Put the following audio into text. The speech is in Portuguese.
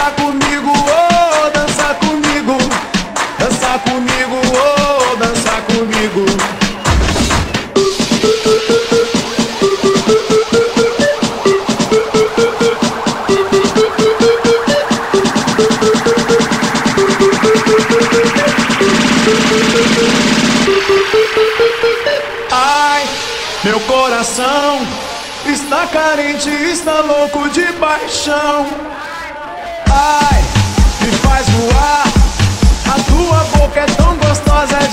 dança comigo, oh, dança comigo. Dança comigo, oh, dança comigo. Ai, meu coração está carente, está louco de paixão. Ai, me faz voar, a tua boca é tão gostosa.